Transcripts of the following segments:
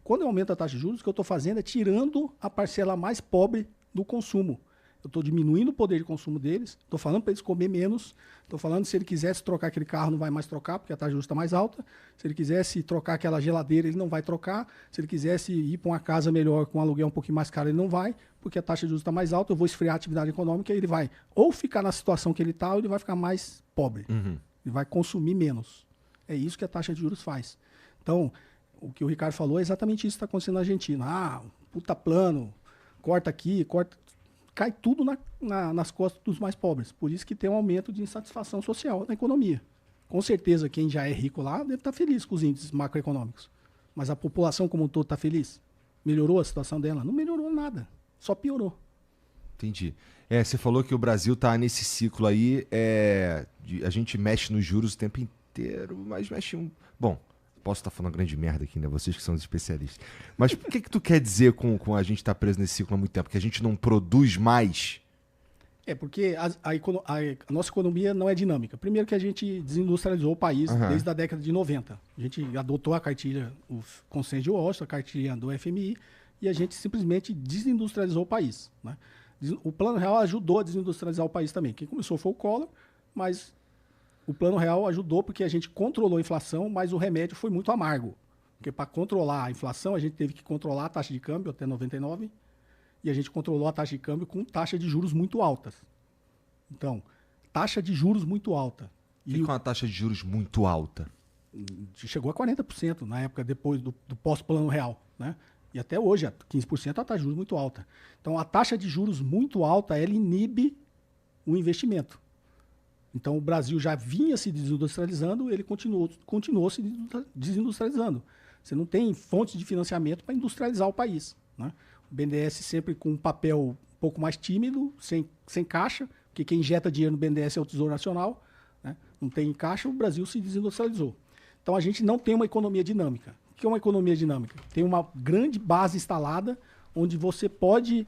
Quando eu aumento a taxa de juros, o que eu estou fazendo é tirando a parcela mais pobre do consumo. Eu estou diminuindo o poder de consumo deles, estou falando para eles comer menos, estou falando se ele quisesse trocar aquele carro, não vai mais trocar, porque a taxa de juros está mais alta. Se ele quisesse trocar aquela geladeira, ele não vai trocar. Se ele quisesse ir para uma casa melhor, com um aluguel um pouquinho mais caro, ele não vai, porque a taxa de juros está mais alta, eu vou esfriar a atividade econômica e ele vai ou ficar na situação que ele está, ou ele vai ficar mais pobre. Ele vai consumir menos. É isso que a taxa de juros faz. Então, o que o Ricardo falou é exatamente isso que está acontecendo na Argentina. Ah, puta plano, corta aqui, corta... Cai tudo nas costas dos mais pobres. Por isso que tem um aumento de insatisfação social na economia. Com certeza, quem já é rico lá deve estar feliz com os índices macroeconômicos. Mas a população como um todo está feliz? Melhorou a situação dela? Não melhorou nada. Só piorou. Entendi. Você falou que o Brasil está nesse ciclo aí. A gente mexe nos juros o tempo inteiro, mas mexe um... Bom, posso estar falando grande merda aqui, né? Vocês que são os especialistas. Mas o que tu quer dizer com a gente estar preso nesse ciclo há muito tempo? Que a gente não produz mais? Porque a nossa economia não é dinâmica. Primeiro que a gente desindustrializou o país desde a década de 90. A gente adotou a cartilha, o consenso de Washington, a cartilha do FMI, e a gente simplesmente desindustrializou o país, né? O Plano Real ajudou a desindustrializar o país também. Quem começou foi o Collor, mas o Plano Real ajudou porque a gente controlou a inflação, mas o remédio foi muito amargo. Porque para controlar a inflação, a gente teve que controlar a taxa de câmbio até 99, e a gente controlou a taxa de câmbio com taxa de juros muito altas. Então, taxa de juros muito alta. O que é uma taxa de juros muito alta? Chegou a 40% na época depois do pós-Plano Real, né? E até hoje, 15% é a taxa de juros muito alta. Então, a taxa de juros muito alta, ela inibe o investimento. Então, o Brasil já vinha se desindustrializando, ele continuou se desindustrializando. Você não tem fontes de financiamento para industrializar o país, né? O BNDES sempre com um papel um pouco mais tímido, sem caixa, porque quem injeta dinheiro no BNDES é o Tesouro Nacional, né? Não tem caixa, o Brasil se desindustrializou. Então, a gente não tem uma economia dinâmica. O que é uma economia dinâmica? Tem uma grande base instalada, onde você pode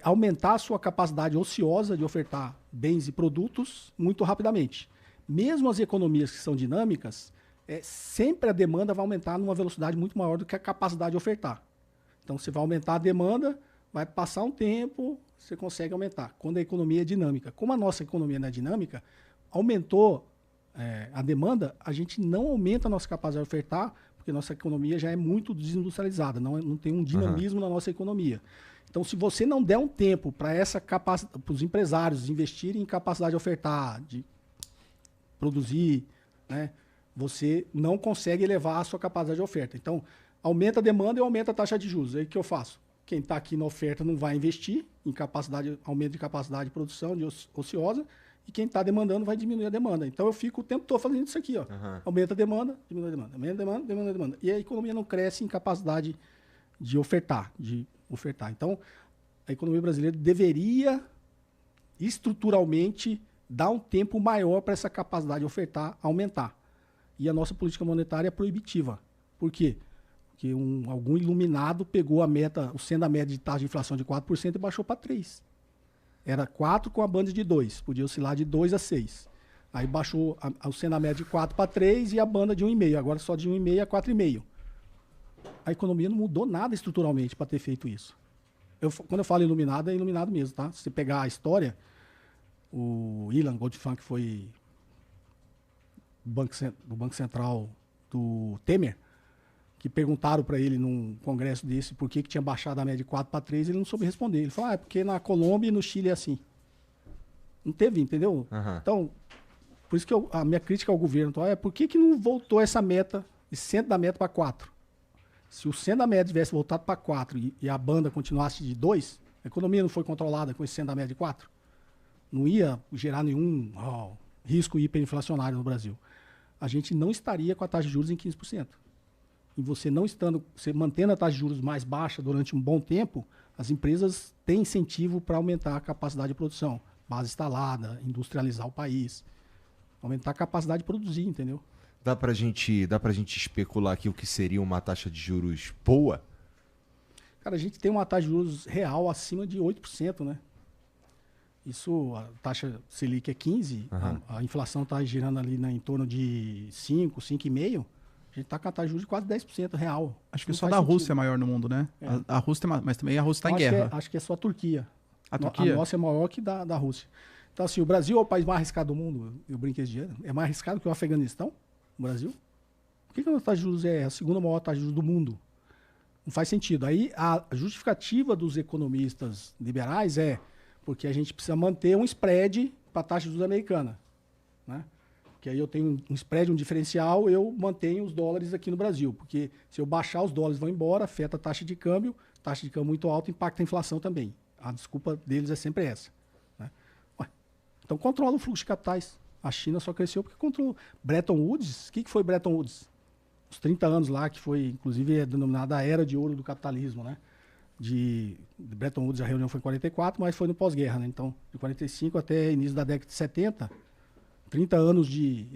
aumentar a sua capacidade ociosa de ofertar bens e produtos muito rapidamente. Mesmo as economias que são dinâmicas, sempre a demanda vai aumentar numa velocidade muito maior do que a capacidade de ofertar. Então, você vai aumentar a demanda, vai passar um tempo, você consegue aumentar. Quando a economia é dinâmica. Como a nossa economia não é dinâmica, aumentou a demanda, a gente não aumenta a nossa capacidade de ofertar, porque nossa economia já é muito desindustrializada, não tem um dinamismo na nossa economia. Então, se você não der um tempo para os empresários investirem em capacidade de ofertar, de produzir, né, você não consegue elevar a sua capacidade de oferta. Então, aumenta a demanda e aumenta a taxa de juros. Aí o que eu faço? Quem está aqui na oferta não vai investir em aumento de capacidade de produção de ociosa, e quem está demandando vai diminuir a demanda. Então, eu fico o tempo todo fazendo isso aqui. Aumenta a demanda, diminui a demanda. Aumenta a demanda, diminui a demanda. E a economia não cresce em capacidade de ofertar. Então, a economia brasileira deveria, estruturalmente, dar um tempo maior para essa capacidade de ofertar aumentar. E a nossa política monetária é proibitiva. Por quê? Porque algum iluminado pegou o sendo a média de taxa de inflação de 4% e baixou para 3%. Era 4 com a banda de 2. Podia oscilar de 2 a 6. Aí baixou o sendo a média de 4 para 3 e a banda de 1,5. Agora só de 1,5 a 4,5. A economia não mudou nada estruturalmente para ter feito isso. Quando eu falo iluminado, é iluminado mesmo, tá? Se você pegar a história, o Ilan Goldfan, que foi do Banco Central do Temer, que perguntaram para ele num congresso desse por que tinha baixado a média de 4 para 3, ele não soube responder. Ele falou, é porque na Colômbia e no Chile é assim. Não teve, entendeu? Então, por isso que a minha crítica ao governo por que não voltou essa meta, esse centro da meta para 4? Se o centro da média tivesse voltado para 4 e a banda continuasse de 2, a economia não foi controlada com esse centro da média de 4, não ia gerar nenhum risco hiperinflacionário no Brasil. A gente não estaria com a taxa de juros em 15%. E você mantendo a taxa de juros mais baixa durante um bom tempo, as empresas têm incentivo para aumentar a capacidade de produção, base instalada, industrializar o país, aumentar a capacidade de produzir, entendeu? Dá pra gente especular aqui o que seria uma taxa de juros boa? Cara, a gente tem uma taxa de juros real acima de 8%, né? Isso, a taxa Selic é 15%, a inflação está girando ali em torno de 5, 5,5%. A gente está com a taxa de juros de quase 10% real. Acho que só da Rússia é maior no mundo, né? É. A Rússia, mas também a Rússia está em guerra. Acho que é só a Turquia. A Turquia? A nossa é maior que da Rússia. Então, assim, o Brasil é o país mais arriscado do mundo. Eu brinquei esse dia. É mais arriscado que o Afeganistão, o Brasil. Por que a nossa taxa de juros é a segunda maior taxa de juros do mundo? Não faz sentido. Aí a justificativa dos economistas liberais é porque a gente precisa manter um spread para a taxa de juros americana, né? Que aí eu tenho um spread, um diferencial, eu mantenho os dólares aqui no Brasil. Porque se eu baixar, os dólares vão embora, afeta a taxa de câmbio muito alta, impacta a inflação também. A desculpa deles é sempre essa, né? Ué, então controla o fluxo de capitais. A China só cresceu porque controlou. Bretton Woods, o que foi Bretton Woods? Os 30 anos lá, que foi, inclusive, denominada a Era de Ouro do Capitalismo, né? De Bretton Woods, a reunião foi em 44, mas foi no pós-guerra, né? Então, de 45 até início da década de 70, 30 anos de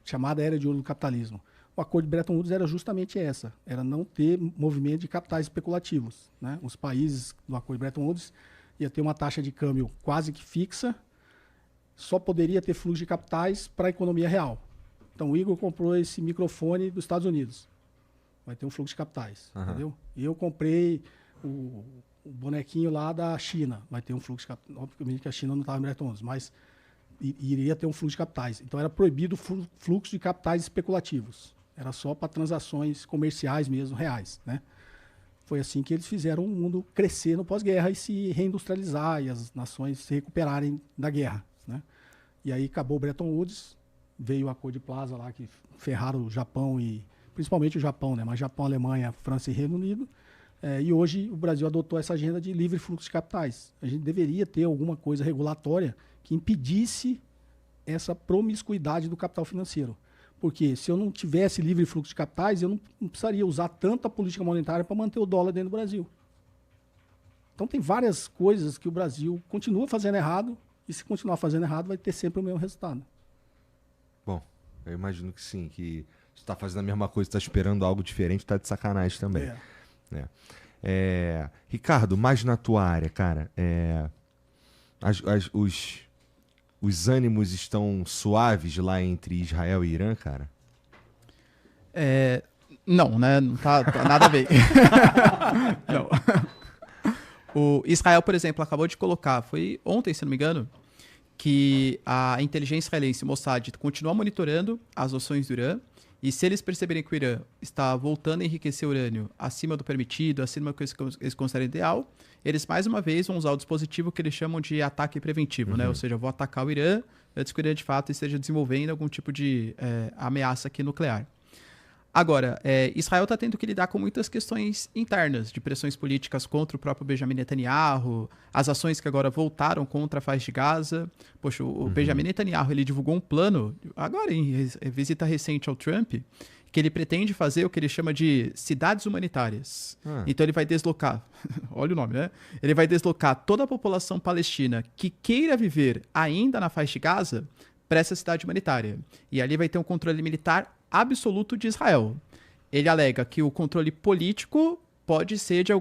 chamada Era de Ouro do Capitalismo. O acordo de Bretton Woods era justamente essa, era não ter movimento de capitais especulativos, né? Os países do acordo de Bretton Woods ia ter uma taxa de câmbio quase que fixa, só poderia ter fluxo de capitais para a economia real. Então, o Igor comprou esse microfone dos Estados Unidos. Vai ter um fluxo de capitais, entendeu? E eu comprei o bonequinho lá da China. Vai ter um fluxo de capitais. Obviamente que a China não estava em Bretton Woods, mas iria ter um fluxo de capitais. Então, era proibido o fluxo de capitais especulativos. Era só para transações comerciais mesmo, reais, né? Foi assim que eles fizeram o mundo crescer no pós-guerra e se reindustrializar e as nações se recuperarem da guerra, né? E aí acabou o Bretton Woods, veio o Acordo de Plaza lá, que ferraram o Japão e principalmente o Japão, né? Mas Japão, Alemanha, França e Reino Unido. E hoje o Brasil adotou essa agenda de livre fluxo de capitais. A gente deveria ter alguma coisa regulatória que impedisse essa promiscuidade do capital financeiro. Porque se eu não tivesse livre fluxo de capitais, eu não precisaria usar tanta política monetária para manter o dólar dentro do Brasil. Então tem várias coisas que o Brasil continua fazendo errado, e se continuar fazendo errado, vai ter sempre o mesmo resultado. Bom, eu imagino que sim, que você está fazendo a mesma coisa, está esperando algo diferente, está de sacanagem também. Ricardo, mais na tua área, cara, os ânimos estão suaves lá entre Israel e Irã, cara? Não, né? Não tá nada a ver. Não. O Israel, por exemplo, acabou de colocar, foi ontem, se não me engano, que a inteligência israelense, Mossad, continua monitorando as ações do Irã, e se eles perceberem que o Irã está voltando a enriquecer urânio acima do permitido, acima do que eles consideram ideal, eles mais uma vez vão usar o dispositivo que eles chamam de ataque preventivo, né? Ou seja, eu vou atacar o Irã antes que o Irã de fato esteja desenvolvendo algum tipo de ameaça aqui nuclear. Agora, Israel está tendo que lidar com muitas questões internas, de pressões políticas contra o próprio Benjamin Netanyahu, as ações que agora voltaram contra a faixa de Gaza. Poxa, o Benjamin Netanyahu, ele divulgou um plano, agora em visita recente ao Trump, que ele pretende fazer o que ele chama de cidades humanitárias. Então ele vai deslocar, olha o nome, né? Ele vai deslocar toda a população palestina que queira viver ainda na faixa de Gaza para essa cidade humanitária. E ali vai ter um controle militar absoluto de Israel. Ele alega que o controle político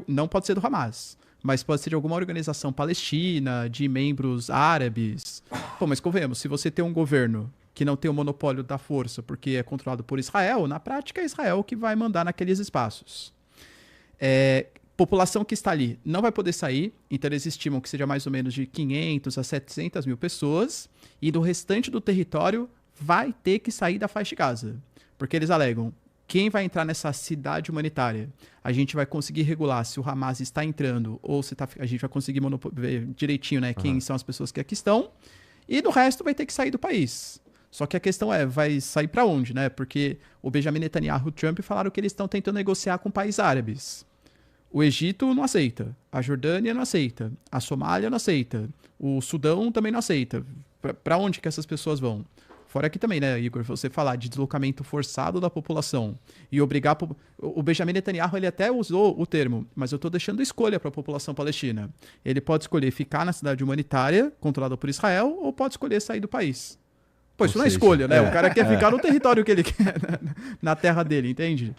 não pode ser do Hamas, mas pode ser de alguma organização palestina, de membros árabes. Pô, mas convenhamos, se você tem um governo que não tem o monopólio da força porque é controlado por Israel, na prática é Israel que vai mandar naqueles espaços. População que está ali não vai poder sair, então eles estimam que seja mais ou menos de 500 a 700 mil pessoas, e do restante do território vai ter que sair da faixa de Gaza. Porque eles alegam, quem vai entrar nessa cidade humanitária, a gente vai conseguir regular se o Hamas está entrando ou se a gente vai conseguir ver direitinho, né, quem são as pessoas que aqui estão, e do resto vai ter que sair do país. Só que a questão vai sair para onde, né? Porque o Benjamin Netanyahu e o Trump falaram que eles estão tentando negociar com países árabes. O Egito não aceita, a Jordânia não aceita, a Somália não aceita, o Sudão também não aceita. Para onde que essas pessoas vão? Fora aqui também, né, Igor, você falar de deslocamento forçado da população e obrigar... O Benjamin Netanyahu, ele até usou o termo, mas eu estou deixando escolha para a população palestina. Ele pode escolher ficar na cidade humanitária, controlada por Israel, ou pode escolher sair do país. Pô, isso não é escolha, né? O cara quer ficar no território que ele quer, na terra dele, entende?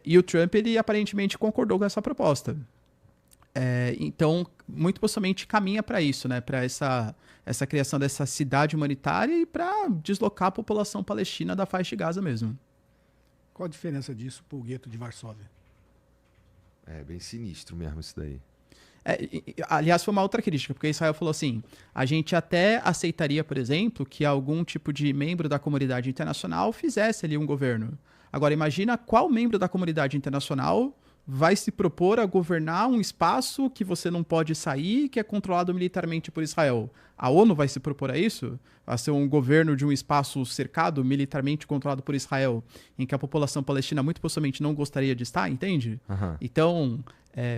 E o Trump, ele aparentemente concordou com essa proposta. Então, muito possivelmente caminha para isso, né? Para essa criação dessa cidade humanitária e para deslocar a população palestina da faixa de Gaza mesmo. Qual a diferença disso para o gueto de Varsóvia? É bem sinistro mesmo isso daí. Aliás, foi uma outra crítica, porque Israel falou assim, a gente até aceitaria, por exemplo, que algum tipo de membro da comunidade internacional fizesse ali um governo. Agora, imagina qual membro da comunidade internacional vai se propor a governar um espaço que você não pode sair, que é controlado militarmente por Israel. A ONU vai se propor a isso? A ser um governo de um espaço cercado, militarmente controlado por Israel, em que a população palestina muito possivelmente não gostaria de estar, entende? Aham. Então,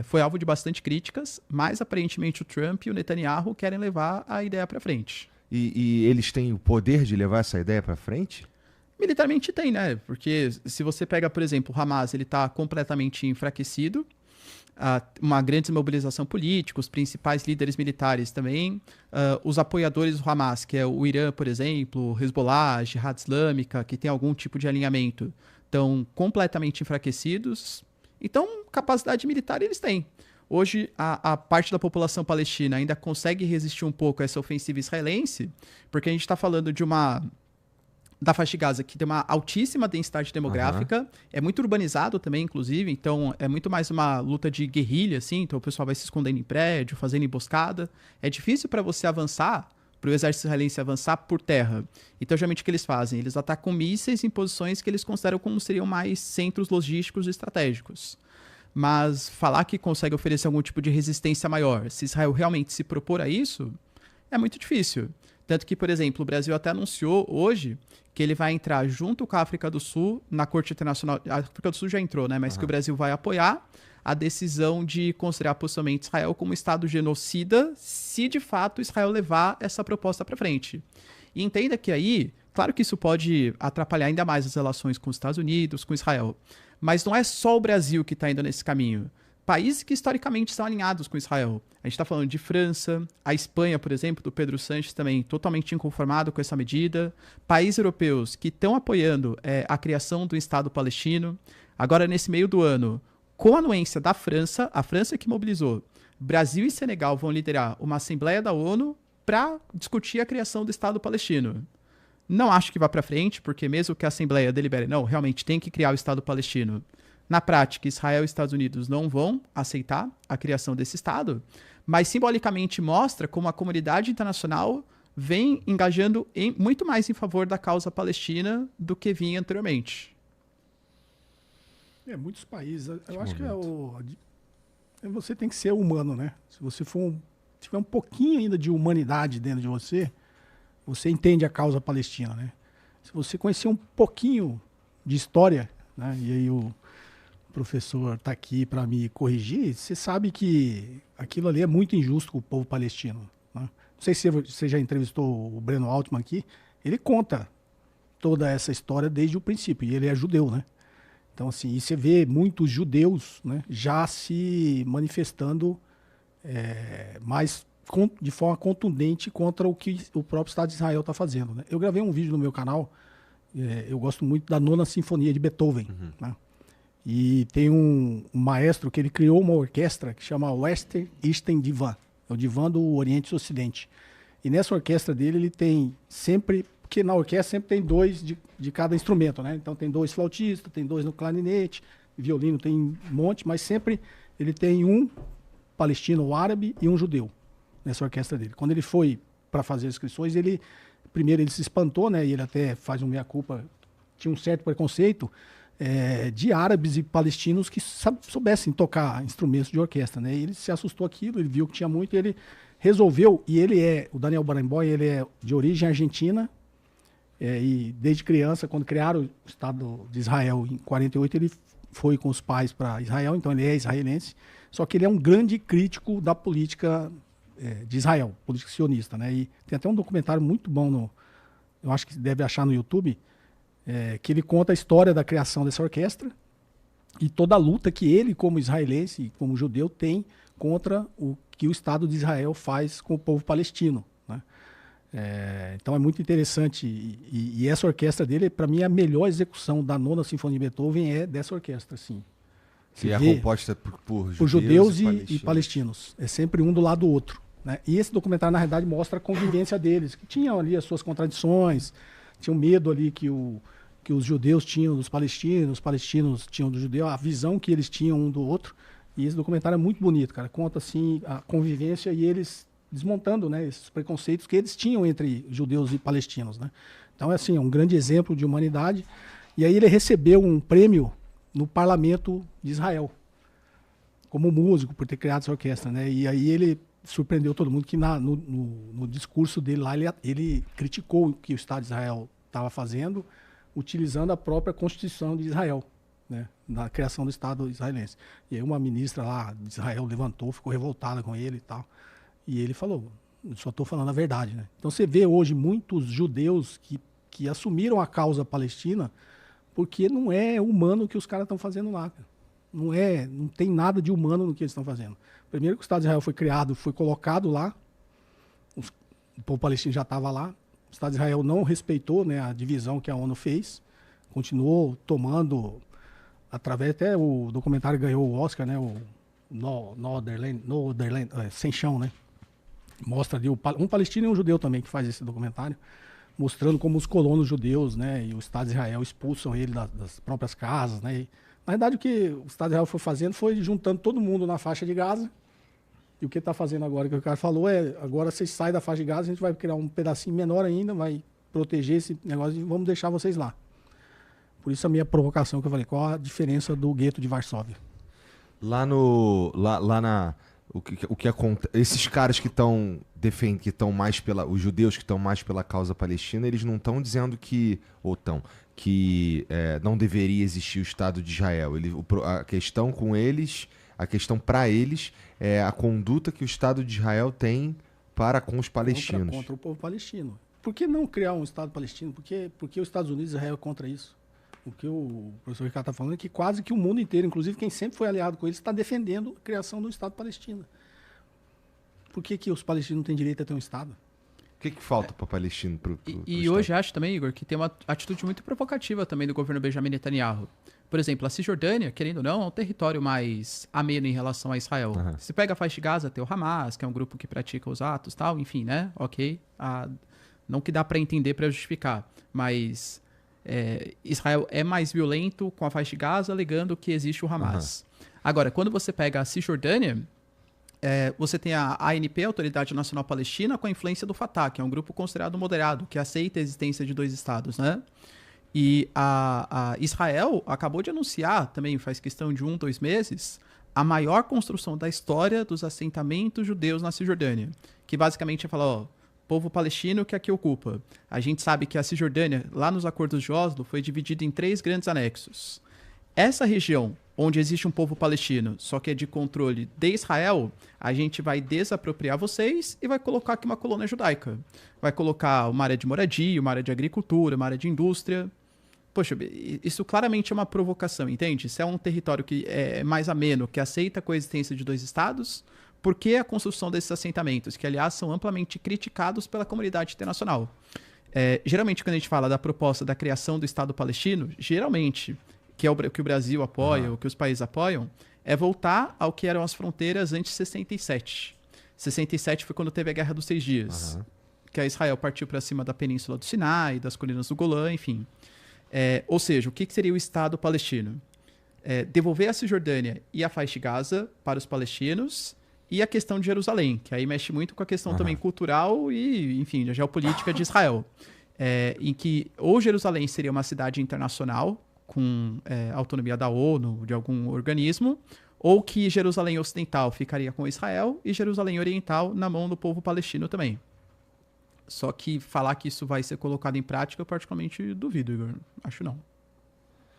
foi alvo de bastante críticas, mas aparentemente o Trump e o Netanyahu querem levar a ideia para frente. E eles têm o poder de levar essa ideia para frente? Militarmente tem, né? Porque se você pega, por exemplo, o Hamas, ele está completamente enfraquecido, uma grande desmobilização política, os principais líderes militares também, os apoiadores do Hamas, que é o Irã, por exemplo, o Hezbollah, a Jihad Islâmica, que tem algum tipo de alinhamento, estão completamente enfraquecidos. Então, capacidade militar eles têm. Hoje, a parte da população palestina ainda consegue resistir um pouco a essa ofensiva israelense, porque a gente está falando da faixa de Gaza, que tem uma altíssima densidade demográfica, é muito urbanizado também, inclusive, então é muito mais uma luta de guerrilha, assim, então o pessoal vai se escondendo em prédio, fazendo emboscada. É difícil para você avançar, para o exército israelense avançar por terra. Então, geralmente, o que eles fazem? Eles atacam mísseis em posições que eles consideram como seriam mais centros logísticos estratégicos. Mas falar que consegue oferecer algum tipo de resistência maior, se Israel realmente se propor a isso, é muito difícil. Tanto que, por exemplo, o Brasil até anunciou hoje que ele vai entrar junto com a África do Sul na Corte Internacional. A África do Sul já entrou, né? Mas que o Brasil vai apoiar a decisão de considerar possivelmente Israel como Estado genocida, se de fato Israel levar essa proposta para frente. E entenda que aí, claro que isso pode atrapalhar ainda mais as relações com os Estados Unidos, com Israel. Mas não é só o Brasil que está indo nesse caminho. Países que historicamente estão alinhados com Israel. A gente está falando de França, a Espanha, por exemplo, do Pedro Sánchez também totalmente inconformado com essa medida. Países europeus que estão apoiando a criação do Estado palestino. Agora, nesse meio do ano, com a anuência da França, a França que mobilizou, Brasil e Senegal vão liderar uma Assembleia da ONU para discutir a criação do Estado palestino. Não acho que vá para frente, porque mesmo que a Assembleia delibere, não, realmente tem que criar o Estado palestino. Na prática, Israel e Estados Unidos não vão aceitar a criação desse Estado, mas simbolicamente mostra como a comunidade internacional vem engajando muito mais em favor da causa palestina do que vinha anteriormente. Muitos países. Eu acho que você tem que ser humano, né? Se você tiver um pouquinho ainda de humanidade dentro de você, você entende a causa palestina, né? Se você conhecer um pouquinho de história, né? E aí o professor está aqui para me corrigir, você sabe que aquilo ali é muito injusto com o povo palestino, né? Não sei se você já entrevistou o Breno Altman aqui, ele conta toda essa história desde o princípio, e ele é judeu, né? Então, assim, e você vê muitos judeus, né, já se manifestando de forma contundente contra o que o próprio Estado de Israel está fazendo, né? Eu gravei um vídeo no meu canal, eu gosto muito da Nona Sinfonia de Beethoven, né? E tem um maestro que ele criou uma orquestra que chama Western Eastern Divan, é o Divan do Oriente e Ocidente. E nessa orquestra dele ele tem sempre, porque na orquestra sempre tem dois de cada instrumento, né? Então tem 2 flautistas, tem 2 no clarinete, violino tem um monte, mas sempre ele tem um palestino ou árabe e um judeu nessa orquestra dele. Quando ele foi para fazer as inscrições, primeiro ele se espantou, né? E ele até faz um meia-culpa, tinha um certo preconceito de árabes e palestinos que soubessem tocar instrumentos de orquestra, né? E ele se assustou aquilo, ele viu que tinha muito e ele resolveu, e o Daniel Barenboim, ele é de origem argentina, e desde criança, quando criaram o Estado de Israel em 48, ele foi com os pais para Israel, então ele é israelense, só que ele é um grande crítico da política de Israel, política sionista, né? E tem até um documentário muito bom, eu acho que deve achar no YouTube, que ele conta a história da criação dessa orquestra e toda a luta que ele, como israelense, como judeu, tem contra o que o Estado de Israel faz com o povo palestino, né? Então é muito interessante e essa orquestra dele, para mim, a melhor execução da Nona Sinfonia de Beethoven é dessa orquestra, assim. Que é composta por judeus e palestinos. É sempre um do lado do outro, né? E esse documentário, na realidade, mostra a convivência deles, que tinham ali as suas contradições, tinham medo ali que que os judeus tinham dos palestinos, os palestinos tinham do judeu, a visão que eles tinham um do outro. E esse documentário é muito bonito, cara. Conta, assim, a convivência e eles desmontando, né, esses preconceitos que eles tinham entre judeus e palestinos, né. Então, é assim, é um grande exemplo de humanidade. E aí ele recebeu um prêmio no parlamento de Israel, como músico, por ter criado essa orquestra, né. E aí ele surpreendeu todo mundo que no discurso dele lá, ele criticou o que o Estado de Israel estava fazendo, utilizando a própria Constituição de Israel, né, na criação do Estado israelense. E aí uma ministra lá de Israel levantou, ficou revoltada com ele e tal. E ele falou, eu só estou falando a verdade, né? Então você vê hoje muitos judeus que assumiram a causa palestina porque não é humano o que os caras estão fazendo lá, cara. Não tem nada de humano no que eles estão fazendo. Primeiro que o Estado de Israel foi criado, foi colocado lá, o povo palestino já estava lá, o Estado de Israel não respeitou, né, a divisão que a ONU fez, continuou tomando, através até o documentário ganhou o Oscar, né, o Northern Land, Sem Chão, né? Mostra ali um palestino e um judeu também que faz esse documentário, mostrando como os colonos judeus, né, e o Estado de Israel expulsam ele das próprias casas, né? E, na verdade, o que o Estado de Israel foi fazendo foi juntando todo mundo na faixa de Gaza. E o que está fazendo agora, que o cara falou, agora vocês saem da faixa de Gaza, a gente vai criar um pedacinho menor ainda, vai proteger esse negócio e vamos deixar vocês lá. Por isso a minha provocação que eu falei, qual a diferença do gueto de Varsóvia? O que acontece, esses caras que estão mais os judeus que estão mais pela causa palestina, eles não estão dizendo que não deveria existir o Estado de Israel. A questão com eles, a questão para eles é a conduta que o Estado de Israel tem para com os palestinos. Contra o povo palestino. Por que não criar um Estado palestino? Por que os Estados Unidos e Israel é contra isso? O que o professor Ricardo está falando é que quase que o mundo inteiro, inclusive quem sempre foi aliado com eles, está defendendo a criação do Estado palestino. Por que os palestinos não têm direito a ter um Estado? O que falta para o palestino? E hoje acho também, Igor, que tem uma atitude muito provocativa também do governo Benjamin Netanyahu. Por exemplo, a Cisjordânia, querendo ou não, é um território mais ameno em relação a Israel. Uhum. Se pega a faixa de Gaza, tem o Hamas, que é um grupo que pratica os atos e tal, enfim, né? Ok. Não que dá para entender, para justificar, mas Israel é mais violento com a faixa de Gaza, alegando que existe o Hamas. Uhum. Agora, quando você pega a Cisjordânia, você tem a ANP, a Autoridade Nacional Palestina, com a influência do Fatah, que é um grupo considerado moderado, que aceita a existência de dois estados, né? E a Israel acabou de anunciar, também faz questão de 2 meses, a maior construção da história dos assentamentos judeus na Cisjordânia, que basicamente é falar, povo palestino que aqui ocupa. A gente sabe que a Cisjordânia, lá nos acordos de Oslo, foi dividida em 3 grandes anexos. Essa região, onde existe um povo palestino, só que é de controle de Israel, a gente vai desapropriar vocês e vai colocar aqui uma colônia judaica. Vai colocar uma área de moradia, uma área de agricultura, uma área de indústria. Poxa, isso claramente é uma provocação, entende? Se é um território que é mais ameno, que aceita a coexistência de 2 estados, por que a construção desses assentamentos, que aliás são amplamente criticados pela comunidade internacional? Geralmente, quando a gente fala da proposta da criação do Estado palestino, geralmente, que é o que o Brasil apoia, o que os países apoiam, é voltar ao que eram as fronteiras antes de 67. 67 foi quando teve a Guerra dos 6 Dias, que a Israel partiu para cima da Península do Sinai, das colinas do Golã, enfim. Ou seja, o que seria o Estado palestino? Devolver a Cisjordânia e a faixa de Gaza para os palestinos e a questão de Jerusalém, que aí mexe muito com a questão também cultural e, enfim, da geopolítica de Israel. Em que ou Jerusalém seria uma cidade internacional com autonomia da ONU, de algum organismo, ou que Jerusalém Ocidental ficaria com Israel e Jerusalém Oriental na mão do povo palestino também. Só que falar que isso vai ser colocado em prática, eu particularmente duvido, Igor. Acho não.